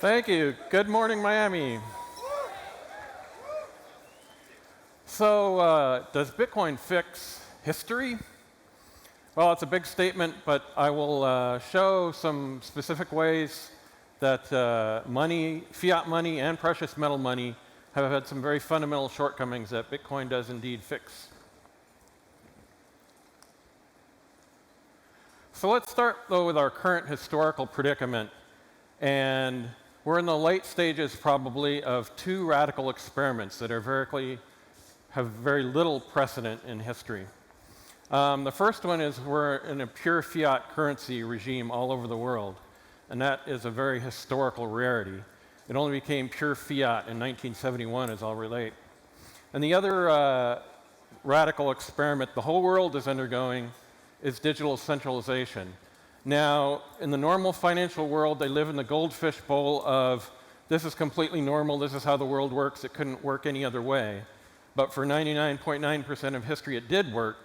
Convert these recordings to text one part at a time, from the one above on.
Thank you. Good morning, Miami. So, does Bitcoin fix history? Well, it's a big statement, but I will show some specific ways that fiat money and precious metal money have had some very fundamental shortcomings that Bitcoin does indeed fix. So let's start, though, with our current historical predicament. And we're in the late stages, probably, of two radical experiments that have very little precedent in history. The first one is we're in a pure fiat currency regime all over the world, and that is a very historical rarity. It only became pure fiat in 1971, as I'll relate. And the other radical experiment the whole world is undergoing is digital centralization. Now, in the normal financial world, they live in the goldfish bowl of this is completely normal, this is how the world works, it couldn't work any other way. But for 99.9% of history, it did work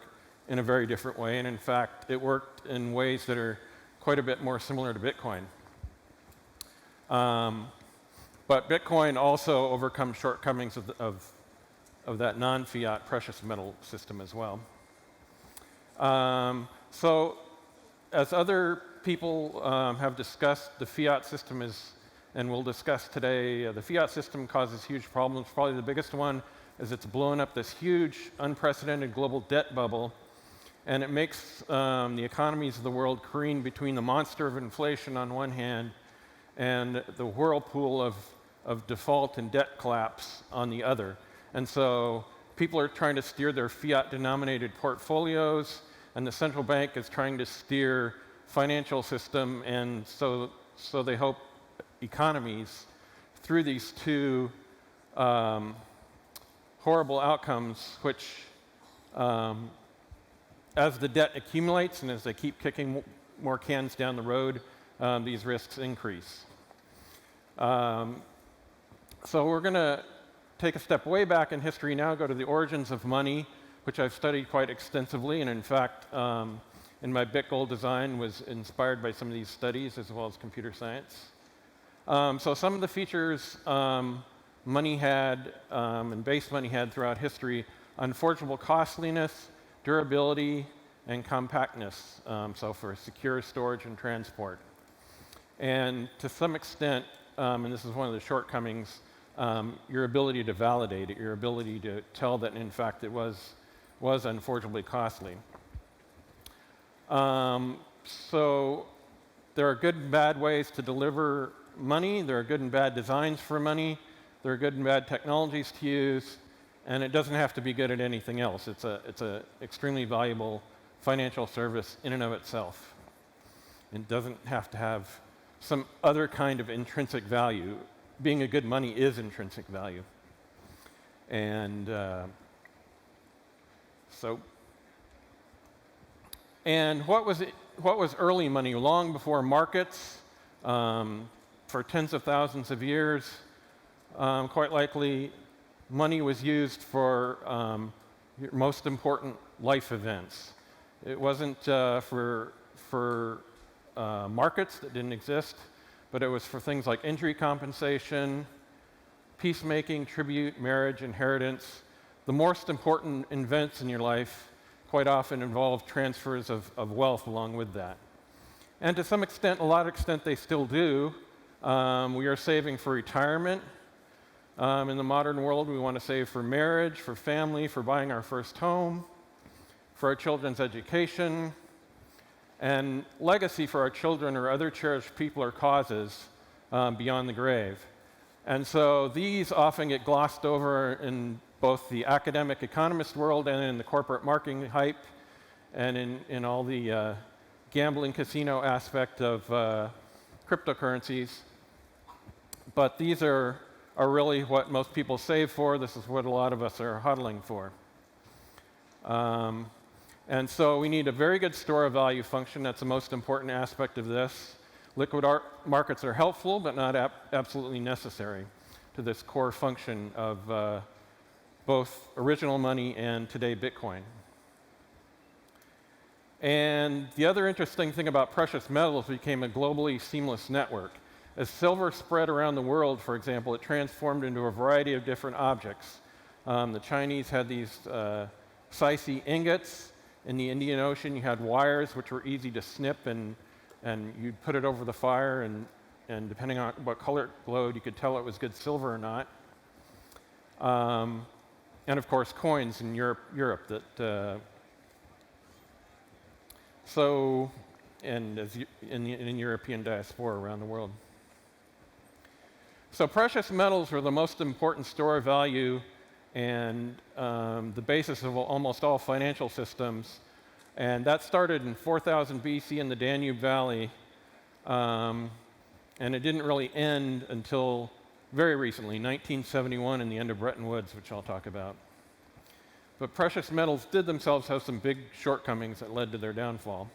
in a very different way, and in fact, it worked in ways that are quite a bit more similar to Bitcoin. But Bitcoin also overcomes shortcomings of that non-fiat precious metal system as well. So, as other people have discussed, the fiat system and we'll discuss today, the fiat system causes huge problems. Probably the biggest one is it's blown up this huge, unprecedented global debt bubble, and it makes the economies of the world careen between the monster of inflation on one hand and the whirlpool of default and debt collapse on the other. And so people are trying to steer their fiat-denominated portfolios, and the central bank is trying to steer financial system, and so they hope economies through these two horrible outcomes, which as the debt accumulates and as they keep kicking more cans down the road, these risks increase. So we're going to take a step way back in history now, go to the origins of money, which I've studied quite extensively, and in fact, in my BitGold design was inspired by some of these studies as well as computer science. So some of the features money had and base money had throughout history: unforgeable costliness, durability, and compactness, so for secure storage and transport. And to some extent, and this is one of the shortcomings, your ability to validate it, your ability to tell that in fact it was unforgeably costly. So there are good and bad ways to deliver money, there are good and bad designs for money, there are good and bad technologies to use, and it doesn't have to be good at anything else. It's a extremely valuable financial service in and of itself. It doesn't have to have some other kind of intrinsic value. Being a good money is intrinsic value. And what was early money? Long before markets, for tens of thousands of years, quite likely money was used for your most important life events. It wasn't for markets that didn't exist, but it was for things like injury compensation, peacemaking, tribute, marriage, inheritance. The most important events in your life quite often involve transfers of wealth along with that. And to some extent, a lot of extent, they still do. We are saving for retirement. In the modern world, we want to save for marriage, for family, for buying our first home, for our children's education, and legacy for our children or other cherished people or causes beyond the grave. And so these often get glossed over in both the academic economist world and in the corporate marketing hype and in all the gambling casino aspect of cryptocurrencies. But these are really what most people save for. This is what a lot of us are hodling for. And so we need a very good store of value function. That's the most important aspect of this. Liquid markets are helpful, but not absolutely necessary to this core function of both original money and today Bitcoin. And the other interesting thing about precious metals, it became a globally seamless network. As silver spread around the world, for example, it transformed into a variety of different objects. The Chinese had these Sicey ingots. In the Indian Ocean, you had wires which were easy to snip, and you'd put it over the fire, and depending on what color it glowed, you could tell it was good silver or not. And of course, coins in Europe that in European diaspora around the world. So precious metals were the most important store of value and the basis of almost all financial systems. And that started in 4000 BC in the Danube Valley, and it didn't really end until very recently, 1971, and the end of Bretton Woods, which I'll talk about. But precious metals did themselves have some big shortcomings that led to their downfall.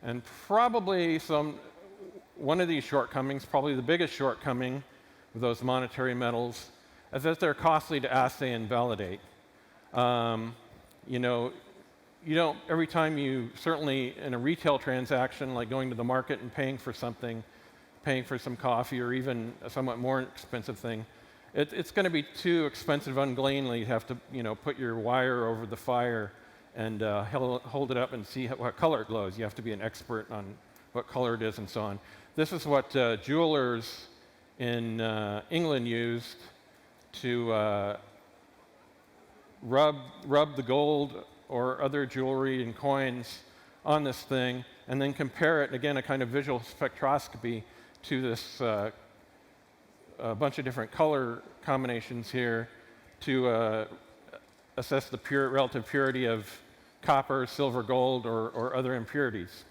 And probably one of these shortcomings, probably the biggest shortcoming with those monetary metals, is that they're costly to assay and validate. You don't, every time you, certainly in a retail transaction, like going to the market and paying for something, paying for some coffee or even a somewhat more expensive thing, it's going to be too expensive ungleanly. You have to, put your wire over the fire and hold it up and see what color it glows. You have to be an expert on what color it is and so on. This is what jewelers in England used to rub the gold or other jewelry and coins on this thing, and then compare it, again, a kind of visual spectroscopy to this a bunch of different color combinations here to assess the relative purity of copper, silver, gold, or other impurities.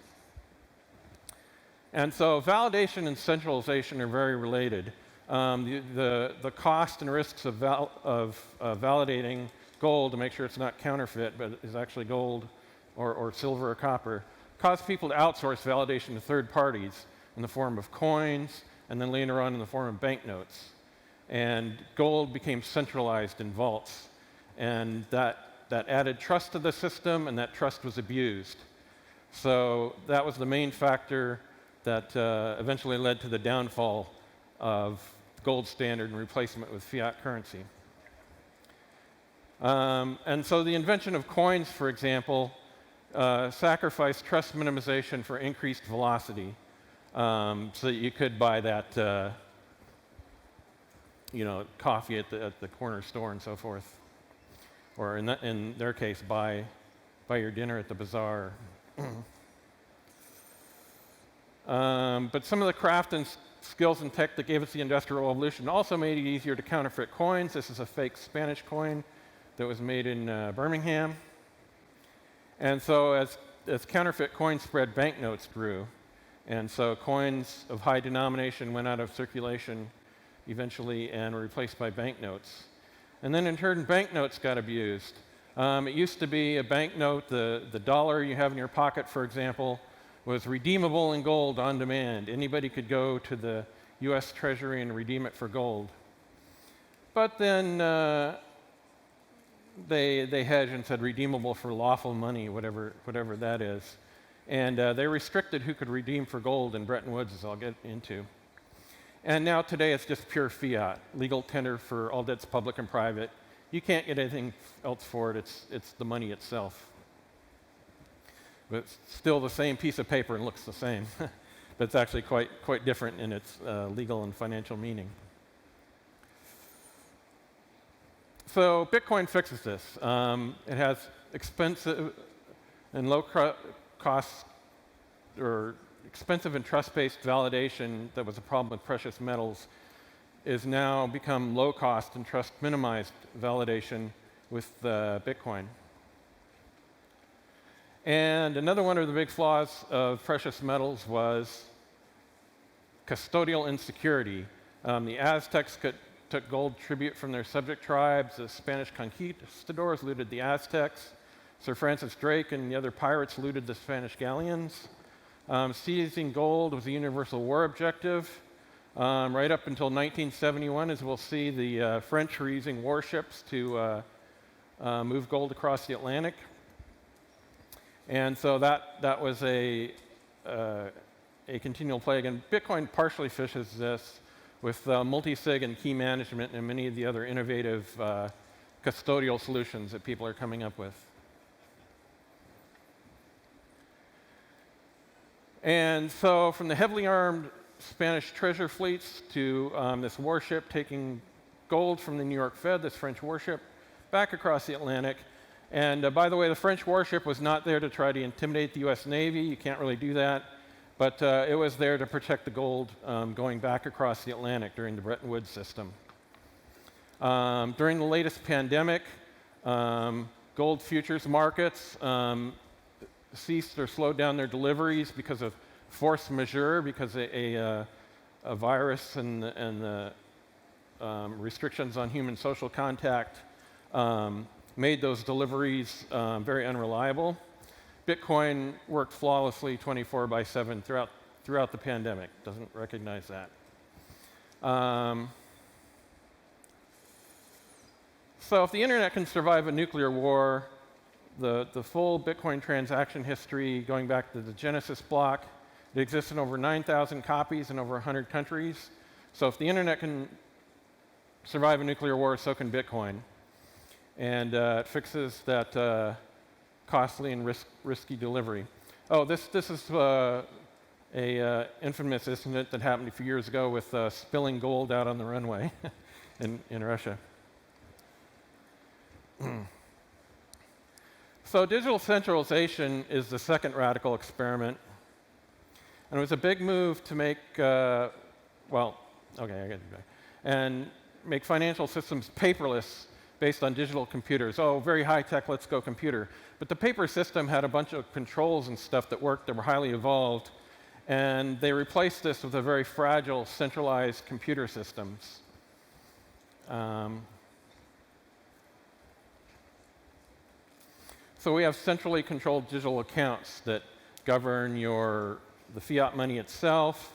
And so validation and centralization are very related. The cost and risks of validating gold to make sure it's not counterfeit, but is actually gold or silver or copper, caused people to outsource validation to third parties in the form of coins, and then later on in the form of banknotes. And gold became centralized in vaults. And that added trust to the system, and that trust was abused. So that was the main factor that eventually led to the downfall of the gold standard and replacement with fiat currency. And so the invention of coins, for example, sacrificed trust minimization for increased velocity, so that you could buy that, coffee at the corner store and so forth, or in their case, buy your dinner at the bazaar. But some of the craft and skills and tech that gave us the Industrial Revolution also made it easier to counterfeit coins. This is a fake Spanish coin that was made in Birmingham. And so as counterfeit coins spread, banknotes grew. And so coins of high denomination went out of circulation eventually and were replaced by banknotes. And then in turn, banknotes got abused. It used to be a banknote, the dollar you have in your pocket, for example, was redeemable in gold on demand. Anybody could go to the US Treasury and redeem it for gold. But then they hedged and said redeemable for lawful money, whatever that is. And they restricted who could redeem for gold in Bretton Woods, as I'll get into. And now today it's just pure fiat, legal tender for all debts public and private. You can't get anything else for it. It's the money itself. But it's still the same piece of paper and looks the same. But it's actually quite different in its legal and financial meaning. So Bitcoin fixes this. It has expensive and low cost or expensive and trust-based validation that was a problem with precious metals is now become low cost and trust minimized validation with Bitcoin. And another one of the big flaws of precious metals was custodial insecurity. The Aztecs took gold tribute from their subject tribes. The Spanish conquistadors looted the Aztecs. Sir Francis Drake and the other pirates looted the Spanish galleons. Seizing gold was a universal war objective. Right up until 1971, as we'll see, the French were using warships to move gold across the Atlantic. And so that was a a continual plague, and Bitcoin partially fishes this with multi-sig and key management and many of the other innovative custodial solutions that people are coming up with. And so from the heavily armed Spanish treasure fleets to this warship taking gold from the New York Fed, this French warship, back across the Atlantic. And by the way, the French warship was not there to try to intimidate the US Navy. You can't really do that. But it was there to protect the gold going back across the Atlantic during the Bretton Woods system. During the latest pandemic, gold futures markets ceased or slowed down their deliveries because of force majeure, because a virus and the restrictions on human social contact made those deliveries very unreliable. Bitcoin worked flawlessly 24/7 throughout the pandemic. Doesn't recognize that. So if the internet can survive a nuclear war, the full Bitcoin transaction history going back to the Genesis block, it exists in over 9,000 copies in over 100 countries. So if the internet can survive a nuclear war, so can Bitcoin. And it fixes that costly and risky delivery. Oh, this is a infamous incident that happened a few years ago with spilling gold out on the runway in Russia. So digital centralization is the second radical experiment. And it was a big move to make, and make financial systems paperless based on digital computers. Oh, very high tech, let's go computer. But the paper system had a bunch of controls and stuff that worked that were highly evolved. And they replaced this with a very fragile, centralized computer systems. So we have centrally controlled digital accounts that govern the fiat money itself,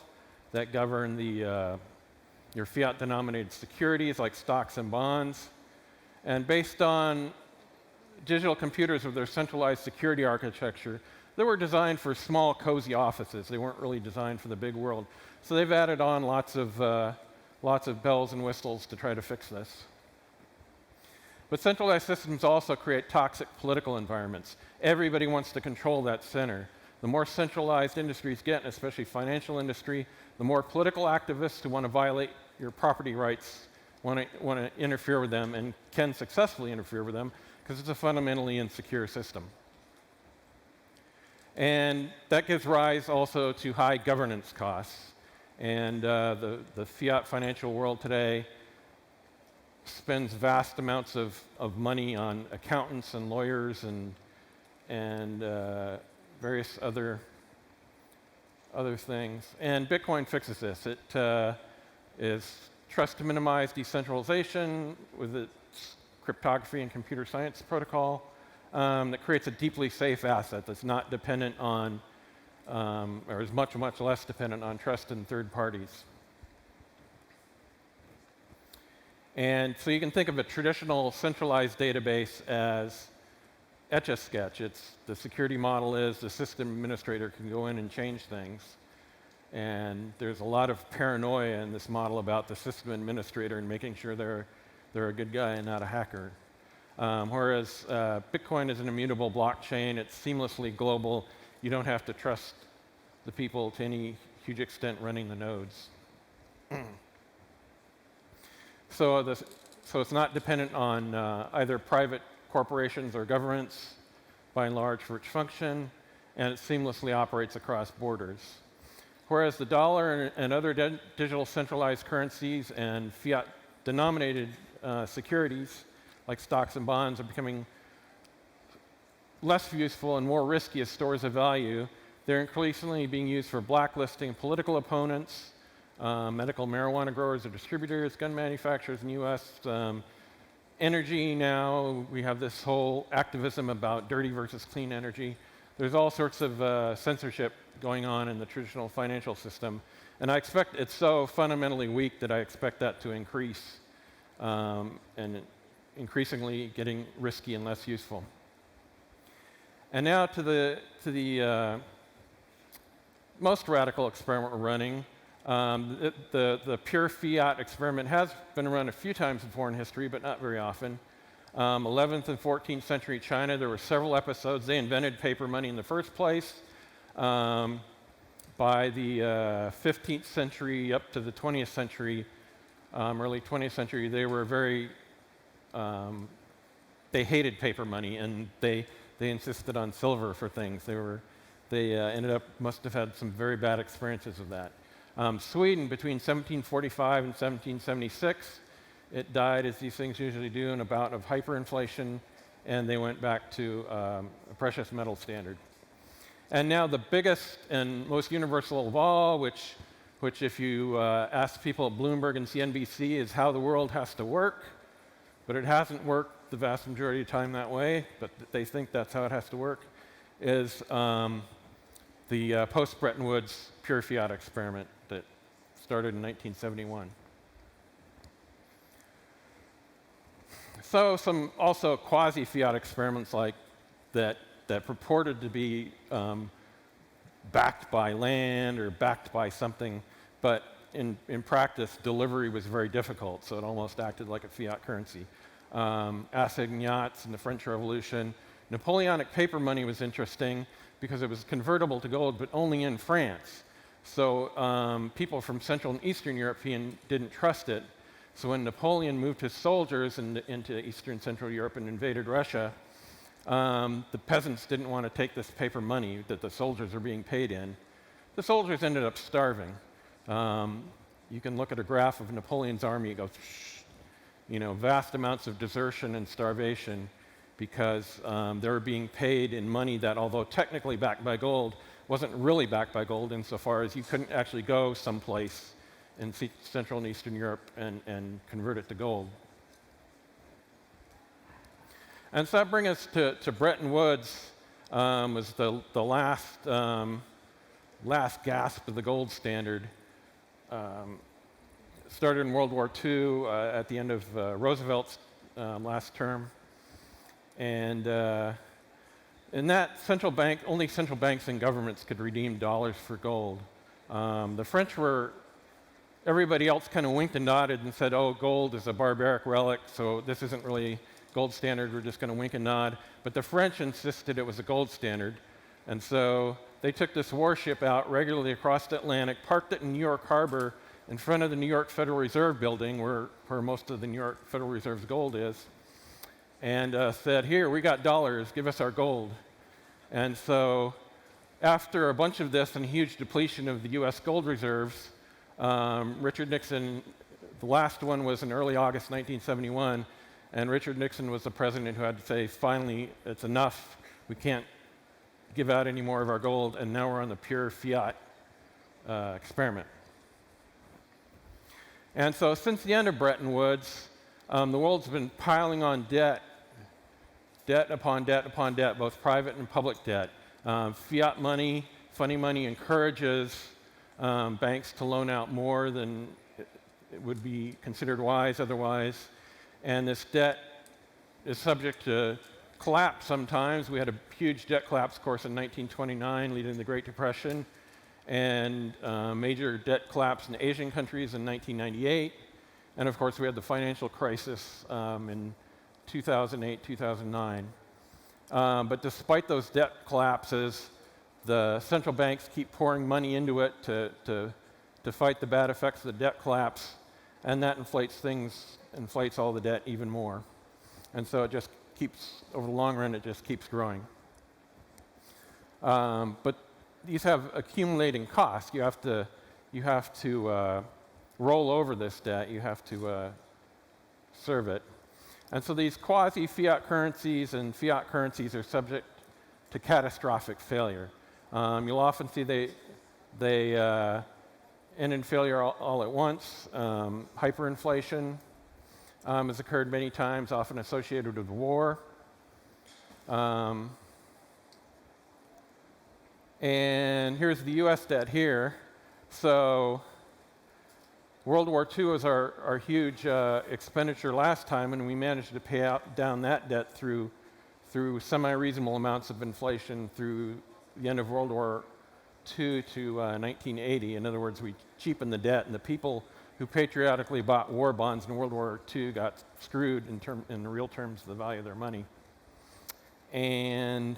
that govern your fiat-denominated securities like stocks and bonds. And based on digital computers with their centralized security architecture, they were designed for small, cozy offices. They weren't really designed for the big world. So they've added on lots of bells and whistles to try to fix this. But centralized systems also create toxic political environments. Everybody wants to control that center. The more centralized industries get, especially financial industry, the more political activists who want to violate your property rights want to interfere with them and can successfully interfere with them because it's a fundamentally insecure system. And that gives rise also to high governance costs. And the fiat financial world today spends vast amounts of money on accountants and lawyers and various other things. And Bitcoin fixes this. It is trust to minimize decentralization with its cryptography and computer science protocol that creates a deeply safe asset that's not dependent on, or is much, much less dependent on trust in third parties. And so you can think of a traditional centralized database as Etch-a-Sketch. The security model is the system administrator can go in and change things. And there's a lot of paranoia in this model about the system administrator and making sure they're a good guy and not a hacker. Whereas Bitcoin is an immutable blockchain. It's seamlessly global. You don't have to trust the people to any huge extent running the nodes. So it's not dependent on either private corporations or governments, by and large, for its function, and it seamlessly operates across borders. Whereas the dollar and other digital centralized currencies and fiat-denominated securities, like stocks and bonds, are becoming less useful and more risky as stores of value. They're increasingly being used for blacklisting political opponents, medical marijuana growers or distributors, gun manufacturers in the US, energy now. We have this whole activism about dirty versus clean energy. There's all sorts of censorship going on in the traditional financial system. And I expect it's so fundamentally weak that I expect that to increase and increasingly getting risky and less useful. And now to the most radical experiment we're running. The pure fiat experiment has been run a few times before in history, but not very often. 11th and 14th century China, there were several episodes. They invented paper money in the first place. By the 15th century up to the 20th century, early 20th century, they were they hated paper money, and they insisted on silver for things. They must have had some very bad experiences with that. Sweden, between 1745 and 1776, it died, as these things usually do, in a bout of hyperinflation, and they went back to a precious metal standard. And now the biggest and most universal of all, which if you ask people at Bloomberg and CNBC, is how the world has to work. But it hasn't worked the vast majority of the time that way, but they think that's how it has to work, is the post-Bretton Woods pure fiat experiment that started in 1971. So some also quasi-fiat experiments like that purported to be backed by land or backed by something, but in practice, delivery was very difficult, so it almost acted like a fiat currency. Assignats in the French Revolution. Napoleonic paper money was interesting because it was convertible to gold, but only in France. So people from Central and Eastern Europe didn't trust it. So when Napoleon moved his soldiers into Eastern Central Europe and invaded Russia, the peasants didn't want to take this paper money that the soldiers were being paid in. The soldiers ended up starving. You can look at a graph of Napoleon's army, it goes, vast amounts of desertion and starvation because they were being paid in money that, although technically backed by gold, wasn't really backed by gold insofar as you couldn't actually go someplace in Central and Eastern Europe and convert it to gold. And so that brings us to Bretton Woods, was the last gasp of the gold standard. Started in World War II at the end of Roosevelt's last term. And in that only central banks and governments could redeem dollars for gold. The French everybody else kind of winked and nodded and said, oh, gold is a barbaric relic, so this isn't really gold standard, we're just going to wink and nod. But the French insisted it was a gold standard. And so they took this warship out regularly across the Atlantic, parked it in New York Harbor in front of the New York Federal Reserve building, where most of the New York Federal Reserve's gold is, and said, here, we got dollars, give us our gold. And so after a bunch of this and a huge depletion of the US gold reserves, Richard Nixon, the last one was in early August 1971, and Richard Nixon was the president who had to say, finally, it's enough. We can't give out any more of our gold, and now we're on the pure fiat experiment. And so since the end of Bretton Woods, the world's been piling on debt upon debt upon debt, both private and public debt. Fiat money, funny money, encourages banks to loan out more than it would be considered wise otherwise. And this debt is subject to collapse sometimes. We had a huge debt collapse, of course, in 1929, leading to the Great Depression, and major debt collapse in Asian countries in 1998. And of course, we had the financial crisis in 2008, 2009. But despite those debt collapses, the central banks keep pouring money into it to fight the bad effects of the debt collapse, and that inflates all the debt even more. And so it just keeps, over the long run, it just keeps growing. But these have accumulating costs. You have to roll over this debt. You have to serve it. And so these quasi-fiat currencies and fiat currencies are subject to catastrophic failure. You'll often see they end in failure all at once. Hyperinflation has occurred many times, often associated with war. And here's the US debt here. So World War II was our huge expenditure last time, and we managed to pay down that debt through semi-reasonable amounts of inflation through the end of World War to 1980. In other words, we cheapened the debt, and the people who patriotically bought war bonds in World War II got screwed in real terms of the value of their money. And,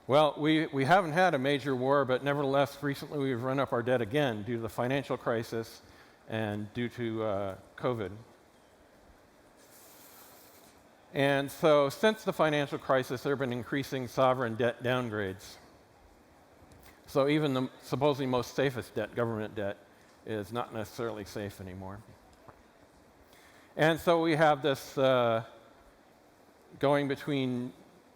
well, we haven't had a major war, but nevertheless, recently we've run up our debt again due to the financial crisis and due to COVID. And so since the financial crisis, there have been increasing sovereign debt downgrades. So even the supposedly most safest debt, government debt, is not necessarily safe anymore. And so we have this going between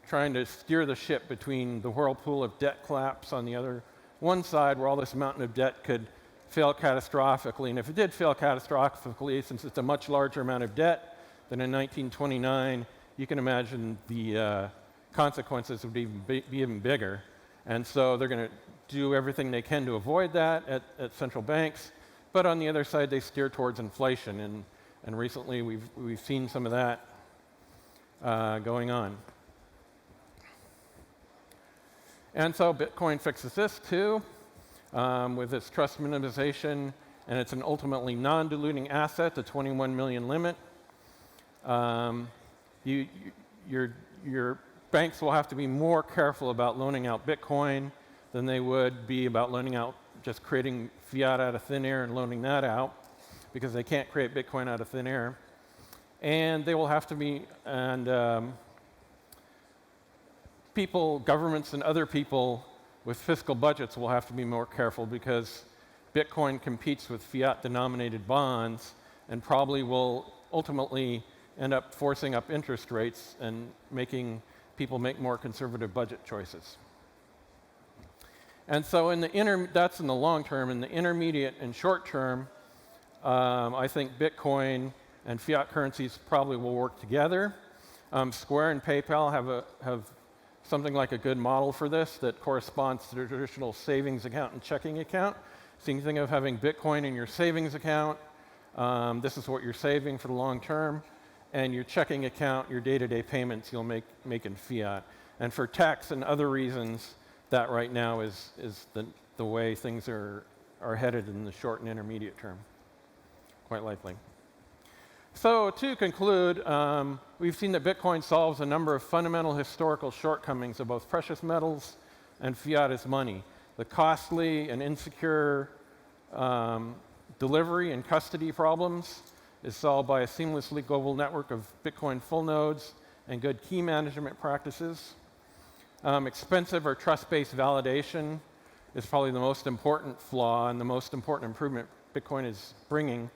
trying to steer the ship between the whirlpool of debt collapse on the other one side, where all this mountain of debt could fail catastrophically. And if it did fail catastrophically, since it's a much larger amount of debt than in 1929, you can imagine the consequences would be even bigger. And so they're going to do everything they can to avoid that at central banks. But on the other side, they steer towards inflation. And recently, we've seen some of that going on. And so Bitcoin fixes this too, with its trust minimization, and it's an ultimately non-diluting asset, the 21 million limit. Your banks will have to be more careful about loaning out Bitcoin than they would be about loaning out, just creating fiat out of thin air and loaning that out, because they can't create Bitcoin out of thin air. And they will have to be, people, governments and other people with fiscal budgets will have to be more careful, because Bitcoin competes with fiat-denominated bonds and probably will ultimately end up forcing up interest rates and making people make more conservative budget choices. And so that's in the long term. In the intermediate and short term, I think Bitcoin and fiat currencies probably will work together. Square and PayPal have something like a good model for this that corresponds to the traditional savings account and checking account. So you can think of having Bitcoin in your savings account. This is what you're saving for the long term. And your checking account, your day-to-day payments, you'll make in fiat. And for tax and other reasons, that right now is the way things are headed in the short and intermediate term, quite likely. So to conclude, we've seen that Bitcoin solves a number of fundamental historical shortcomings of both precious metals and fiat as money. The costly and insecure delivery and custody problems is solved by a seamlessly global network of Bitcoin full nodes and good key management practices. Expensive or trust-based validation is probably the most important flaw and the most important improvement Bitcoin is bringing.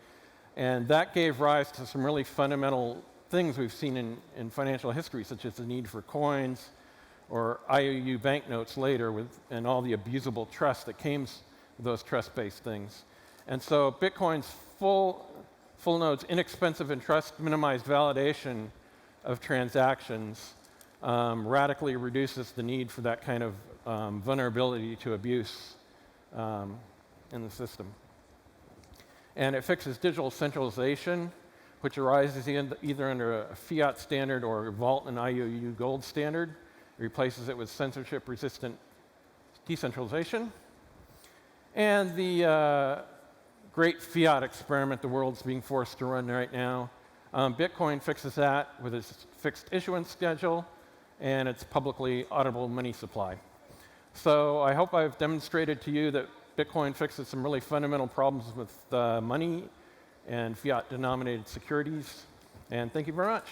And that gave rise to some really fundamental things we've seen in financial history, such as the need for coins or IOU banknotes later, and all the abusable trust that came with those trust-based things. And so Bitcoin's full nodes, inexpensive and trust-minimized validation of transactions radically reduces the need for that kind of vulnerability to abuse in the system. And it fixes digital centralization, which arises either under a fiat standard or a vault and IOU gold standard. It replaces it with censorship-resistant decentralization. And the great fiat experiment the world's being forced to run right now, Bitcoin fixes that with its fixed issuance schedule and its publicly auditable money supply. So I hope I've demonstrated to you that Bitcoin fixes some really fundamental problems with money and fiat-denominated securities. And thank you very much.